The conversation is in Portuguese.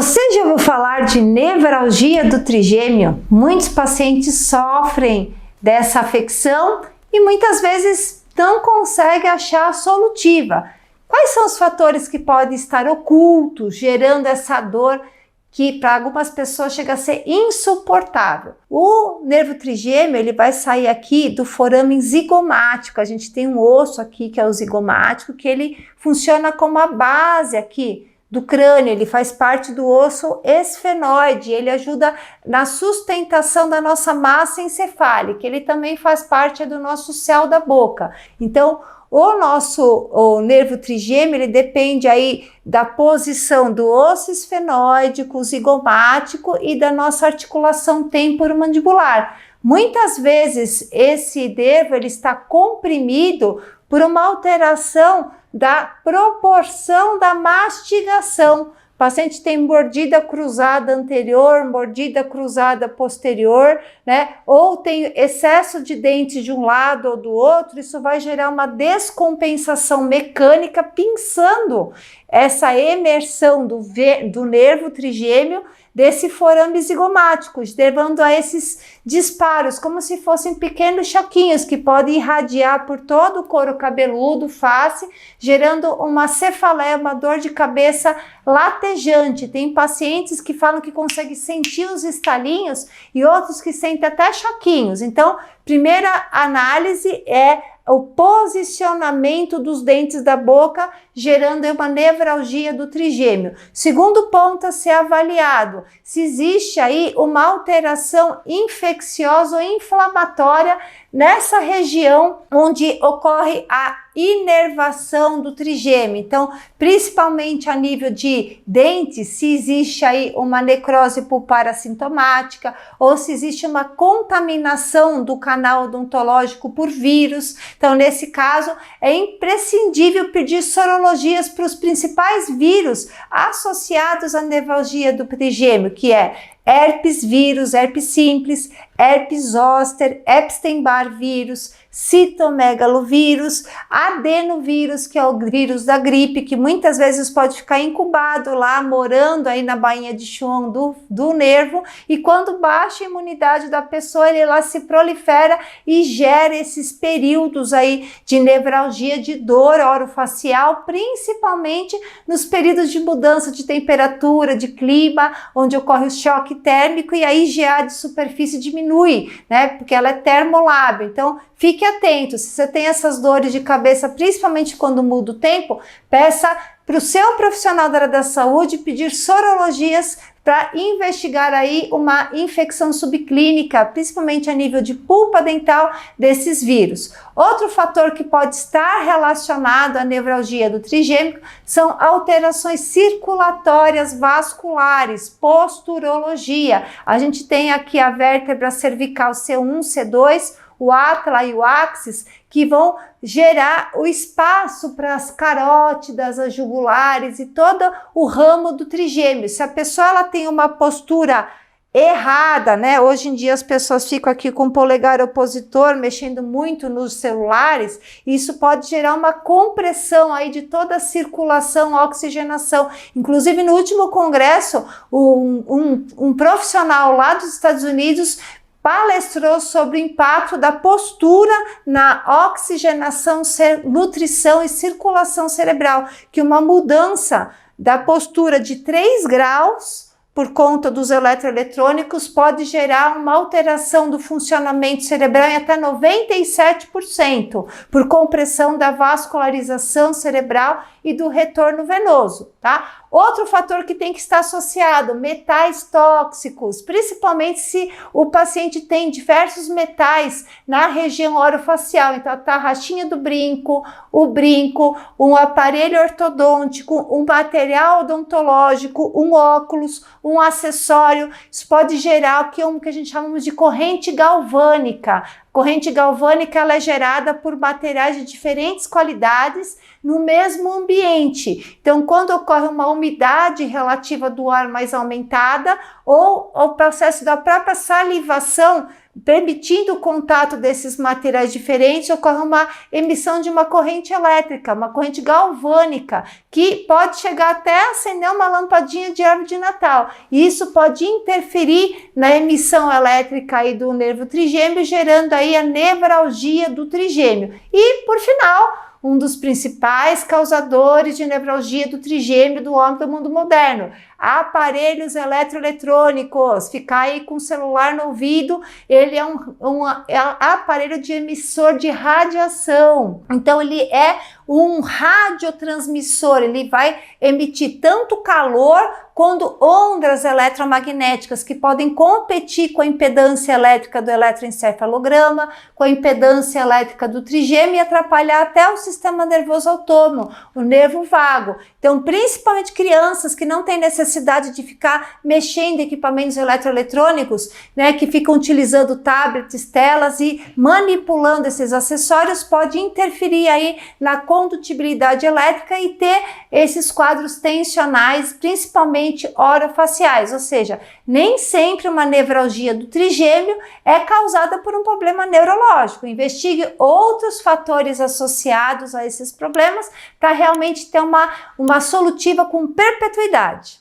Você já ouviu falar de nevralgia do trigêmeo? Muitos pacientes sofrem dessa afecção e muitas vezes não conseguem achar a solutiva. Quais são os fatores que podem estar ocultos, gerando essa dor que para algumas pessoas chega a ser insuportável? O nervo trigêmeo, ele vai sair aqui do forame zigomático. A gente tem um osso aqui que é o zigomático, que ele funciona como a base aqui do crânio, ele faz parte do osso esfenoide, ele ajuda na sustentação da nossa massa encefálica, ele também faz parte do nosso céu da boca. Então, o nervo trigêmeo, ele depende aí da posição do osso esfenoídico, zigomático e da nossa articulação temporomandibular. Muitas vezes esse nervo ele está comprimido por uma alteração da proporção da mastigação. O paciente tem mordida cruzada anterior, mordida cruzada posterior, né? Ou tem excesso de dentes de um lado ou do outro, isso vai gerar uma descompensação mecânica, pinçando essa emersão do nervo trigêmeo desse forame zigomático, levando a esses disparos, como se fossem pequenos choquinhos que podem irradiar por todo o couro cabeludo, face, gerando uma cefaleia, uma dor de cabeça latejante. Tem pacientes que falam que conseguem sentir os estalinhos e outros que sentem até choquinhos. Então, primeira análise é o posicionamento dos dentes da boca, gerando uma nevralgia do trigêmeo. Segundo ponto a ser avaliado, se existe aí uma alteração infecciosa ou inflamatória nessa região onde ocorre a inervação do trigêmeo. Então, principalmente a nível de dentes, se existe aí uma necrose pulpar assintomática ou se existe uma contaminação do canal odontológico por vírus. Então, nesse caso, é imprescindível pedir sorologias para os principais vírus associados à nevralgia do trigêmeo, que é herpes vírus, herpes simples, herpes zoster, Epstein-Barr vírus, citomegalovírus, adenovírus, que é o vírus da gripe, que muitas vezes pode ficar incubado lá, morando aí na bainha de Schwann do nervo, e quando baixa a imunidade da pessoa, ele lá se prolifera e gera esses períodos aí de nevralgia, de dor orofacial, principalmente nos períodos de mudança de temperatura, de clima, onde ocorre o choque térmico e a IgA de superfície diminui, né? Porque ela é termolábil. Então, fique atento. Se você tem essas dores de cabeça, principalmente quando muda o tempo, peça para o seu profissional da área da saúde pedir sorologias para investigar aí uma infecção subclínica, principalmente a nível de pulpa dental desses vírus. Outro fator que pode estar relacionado à nevralgia do trigêmeo são alterações circulatórias vasculares, posturologia. A gente tem aqui a vértebra cervical C1, C2, o atla e o axis, que vão gerar o espaço para as carótidas, as jugulares e todo o ramo do trigêmeo. Se a pessoa ela tem uma postura errada, né? Hoje em dia as pessoas ficam aqui com o polegar opositor, mexendo muito nos celulares, e isso pode gerar uma compressão aí de toda a circulação, a oxigenação. Inclusive no último congresso, um profissional lá dos Estados Unidos palestrou sobre o impacto da postura na oxigenação, nutrição e circulação cerebral, que uma mudança da postura de 3 graus por conta dos eletroeletrônicos pode gerar uma alteração do funcionamento cerebral em até 97% por compressão da vascularização cerebral e do retorno venoso, tá? Outro fator que tem que estar associado, metais tóxicos, principalmente se o paciente tem diversos metais na região orofacial, então a tarraxinha do brinco, um aparelho ortodôntico, um material odontológico, um óculos, um acessório, isso pode gerar o que a gente chama de corrente galvânica. Corrente galvânica ela é gerada por materiais de diferentes qualidades no mesmo ambiente. Então, quando ocorre uma umidade relativa do ar mais aumentada ou o processo da própria salivação, permitindo o contato desses materiais diferentes, ocorre uma emissão de uma corrente elétrica, uma corrente galvânica, que pode chegar até acender uma lampadinha de árvore de Natal. E isso pode interferir na emissão elétrica aí do nervo trigêmeo, gerando aí a nevralgia do trigêmeo. E, por final, um dos principais causadores de nevralgia do trigêmeo do homem do mundo moderno, aparelhos eletroeletrônicos. Ficar aí com o celular no ouvido, ele é um aparelho de emissor de radiação. Então ele é um radiotransmissor, ele vai emitir tanto calor quanto ondas eletromagnéticas que podem competir com a impedância elétrica do eletroencefalograma, com a impedância elétrica do trigêmeo e atrapalhar até o sistema nervoso autônomo, o nervo vago. Então, principalmente crianças que não têm necessidade de ficar mexendo em equipamentos eletroeletrônicos, né, que ficam utilizando tablets, telas e manipulando esses acessórios, pode interferir aí na condutibilidade elétrica e ter esses quadros tensionais, principalmente orofaciais, ou seja, nem sempre uma nevralgia do trigêmeo é causada por um problema neurológico. Investigue outros fatores associados a esses problemas para realmente ter uma solutiva com perpetuidade.